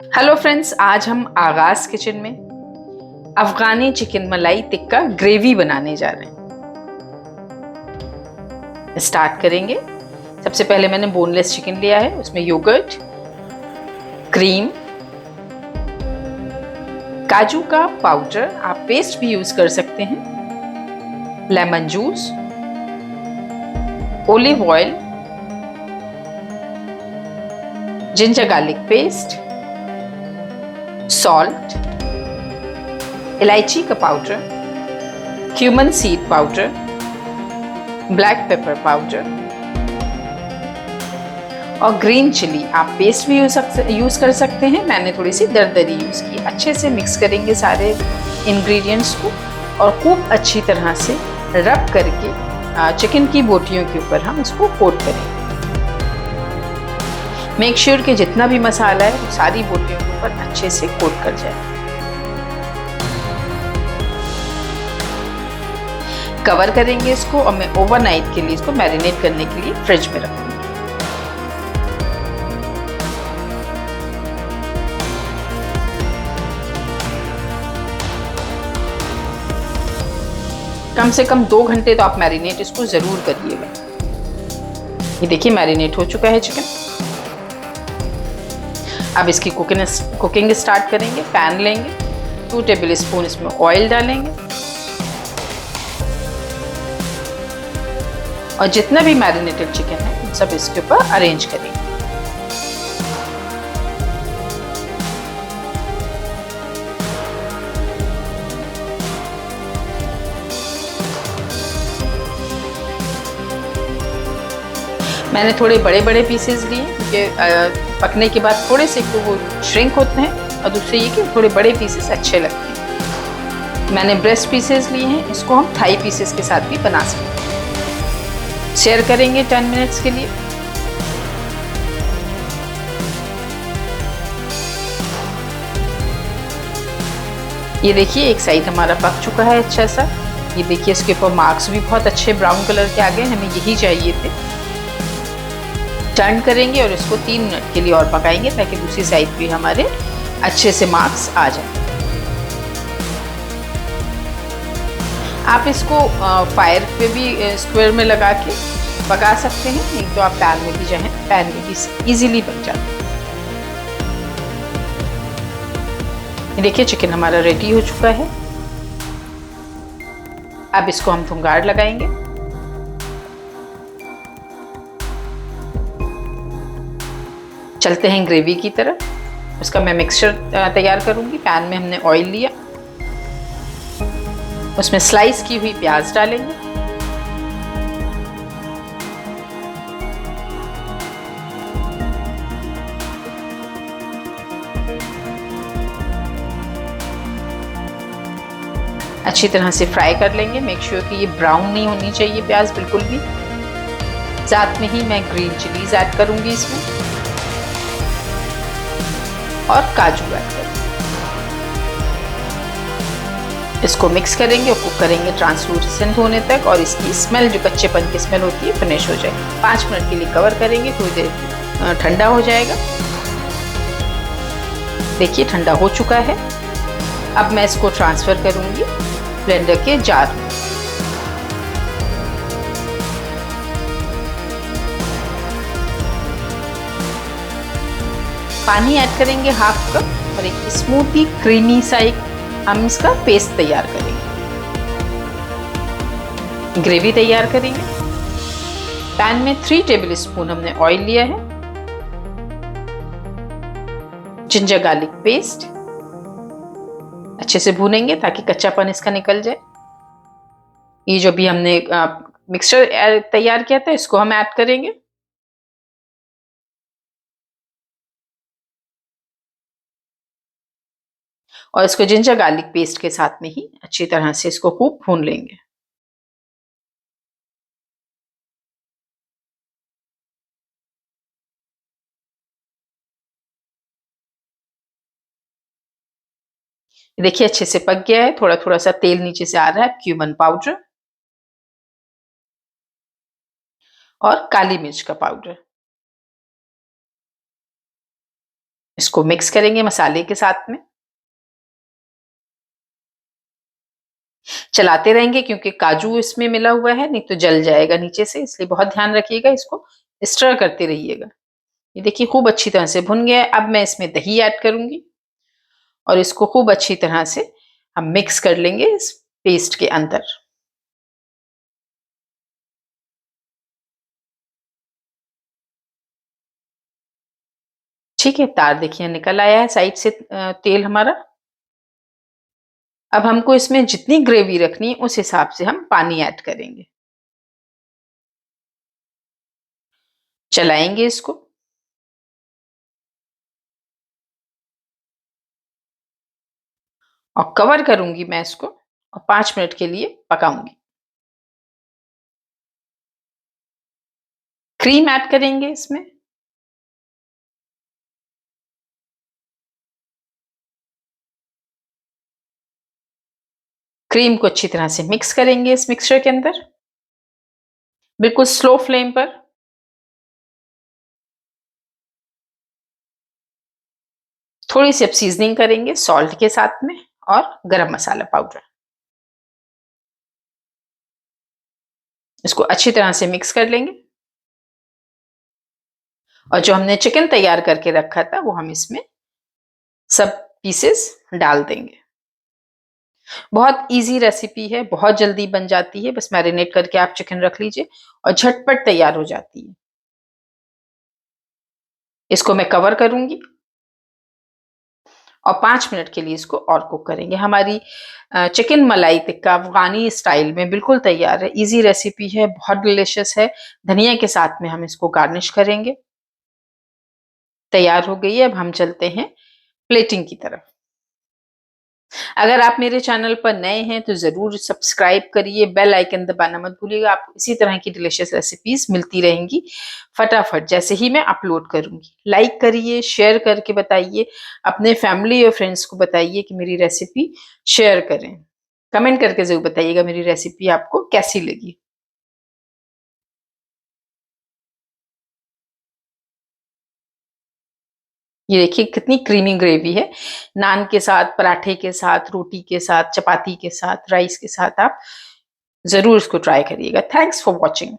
Hello friends, आज हम आगाज किचन में अफगानी चिकन मलाई टिक्का ग्रेवी बनाने जा रहे हैं। स्टार्ट करेंगे। सबसे पहले मैंने बोनलेस चिकन लिया है, उसमें योगर्ट, क्रीम, काजू का पाउडर, आप पेस्ट भी यूज कर सकते हैं, lemon juice, olive oil, ginger garlic paste, salt, इलायची का powder, cumin seed powder, black pepper powder और ग्रीन चिली। आप पेस्ट भी यूज कर सकते हैं, मैंने थोड़ी सी दरदरी यूज की। अच्छे से मिक्स करेंगे सारे इंग्रेडिएंट्स को और खूब अच्छी तरह से रब करके चिकन की बोटियों के ऊपर हम इसको कोट करेंगे। मेक श्योर कि जितना भी मसाला है वो सारी बोटियों के ऊपर अच्छे से कोट कर जाए। कवर करेंगे इसको और मैं ओवरनाइट के लिए इसको मैरिनेट करने के लिए फ्रिज में रखूंगी। कम से कम 2 घंटे तो आप मैरिनेट इसको जरूर करिएगा। ये देखिए मैरिनेट हो चुका है चिकन। अब इसकी कुकिंग स्टार्ट करेंगे। पैन लेंगे, 2 टेबल स्पून इसमें ऑयल डालेंगे और जितना भी मैरिनेटेड चिकन है सब इसके ऊपर अरेंज करेंगे। मैंने थोड़े बड़े बड़े पीसेस लिए क्योंकि पकने के बाद थोड़े से तो वो श्रिंक होते हैं और दूसरे ये कि थोड़े बड़े पीसेस अच्छे लगते हैं। मैंने ब्रेस्ट पीसेस लिए हैं, इसको हम थाई पीसेस के साथ भी बना सकते हैं। शेयर करेंगे 10 मिनट्स के लिए। ये देखिए एक साइड हमारा पक चुका है अच्छा सा। ये देखिए इसके ऊपर मार्क्स भी बहुत अच्छे ब्राउन कलर के आ गए, हमें यही चाहिए थे। टर्न करेंगे और इसको 3 मिनट के लिए और पकाएंगे ताकि दूसरी साइड भी हमारे अच्छे से मार्क्स आ जाए। आप इसको फायर पे भी स्क्वायर में लगा के पका सकते हैं, नहीं तो आप पैन में भी चाहें पैन में भी इजीली बन जाता है। देखिए चिकन हमारा रेडी हो चुका है। अब इसको हम भुंगार लगाएंगे। चलते हैं ग्रेवी की तरफ। उसका मैं मिक्सचर तैयार करूंगी। पैन में हमने ऑयल लिया, उसमें स्लाइस की हुई प्याज डालेंगे, अच्छी तरह से फ्राई कर लेंगे। मेक श्योर कि ये ब्राउन नहीं होनी चाहिए प्याज बिल्कुल भी। साथ में ही मैं ग्रीन चिलीज ऐड करूंगी इसमें और काजू ऐड करेंगे। इसको मिक्स करेंगे और कुक करेंगे ट्रांसलूसेंट होने तक और इसकी स्मेल जो कच्चेपन की स्मेल होती है फिनिश हो जाएगी। 5 मिनट के लिए कवर करेंगे, थोड़ी देर ठंडा हो जाएगा। देखिए ठंडा हो चुका है। अब मैं इसको ट्रांसफर करूंगी ब्लेंडर के जार में। पानी ऐड करेंगे हाफ कप और एक स्मूथी क्रीमी सा एक हम इसका पेस्ट तैयार करेंगे। ग्रेवी तैयार करेंगे। पैन में 3 टेबल स्पून हमने ऑयल लिया है, जिंजर गार्लिक पेस्ट अच्छे से भूनेंगे ताकि कच्चापन इसका निकल जाए। ये जो भी हमने मिक्सचर तैयार किया था इसको हम ऐड करेंगे और इसको जिंजर गार्लिक पेस्ट के साथ में ही अच्छी तरह से इसको खूब भून लेंगे। देखिए अच्छे से पक गया है, थोड़ा थोड़ा सा तेल नीचे से आ रहा है। क्यूमन पाउडर और काली मिर्च का पाउडर इसको मिक्स करेंगे मसाले के साथ में, चलाते रहेंगे क्योंकि काजू इसमें मिला हुआ है, नहीं तो जल जाएगा नीचे से, इसलिए बहुत ध्यान रखिएगा, इसको स्टर करते रहिएगा। ये देखिए खूब अच्छी तरह से भुन गया है। अब मैं इसमें दही ऐड करूंगी और इसको खूब अच्छी तरह से हम मिक्स कर लेंगे इस पेस्ट के अंदर। ठीक है, तार देखिए निकल आया है साइड से तेल हमारा। अब हमको इसमें जितनी ग्रेवी रखनी है उस हिसाब से हम पानी ऐड करेंगे। चलाएंगे इसको, और कवर करूंगी मैं इसको और 5 मिनट के लिए पकाऊंगी। क्रीम ऐड करेंगे इसमें। क्रीम को अच्छी तरह से मिक्स करेंगे इस मिक्सचर के अंदर, बिल्कुल स्लो फ्लेम पर। थोड़ी सी अब सीजनिंग करेंगे सॉल्ट के साथ में और गरम मसाला पाउडर। इसको अच्छी तरह से मिक्स कर लेंगे और जो हमने चिकन तैयार करके रखा था वो हम इसमें सब पीसेस डाल देंगे। बहुत इजी रेसिपी है, बहुत जल्दी बन जाती है, बस मैरिनेट करके आप चिकन रख लीजिए और झटपट तैयार हो जाती है। इसको मैं कवर करूंगी और 5 मिनट के लिए इसको और कुक करेंगे। हमारी चिकन मलाई टिक्का अफगानी स्टाइल में बिल्कुल तैयार है। इजी रेसिपी है, बहुत डिलिशियस है। धनिया के साथ में हम इसको गार्निश करेंगे। तैयार हो गई है। अब हम चलते हैं प्लेटिंग की तरफ। अगर आप मेरे चैनल पर नए हैं तो जरूर सब्सक्राइब करिए, बेल आइकन दबाना मत भूलिएगा। आपको इसी तरह की डिलिशियस रेसिपीज मिलती रहेंगी फटाफट जैसे ही मैं अपलोड करूंगी। लाइक करिए, शेयर करके बताइए, अपने फैमिली और फ्रेंड्स को बताइए कि मेरी रेसिपी शेयर करें। कमेंट करके जरूर बताइएगा मेरी रेसिपी आपको कैसी लगी। ये देखिए कितनी क्रीमी ग्रेवी है। नान के साथ, पराठे के साथ, रोटी के साथ, चपाती के साथ, राइस के साथ आप जरूर इसको ट्राई करिएगा। Thanks for watching.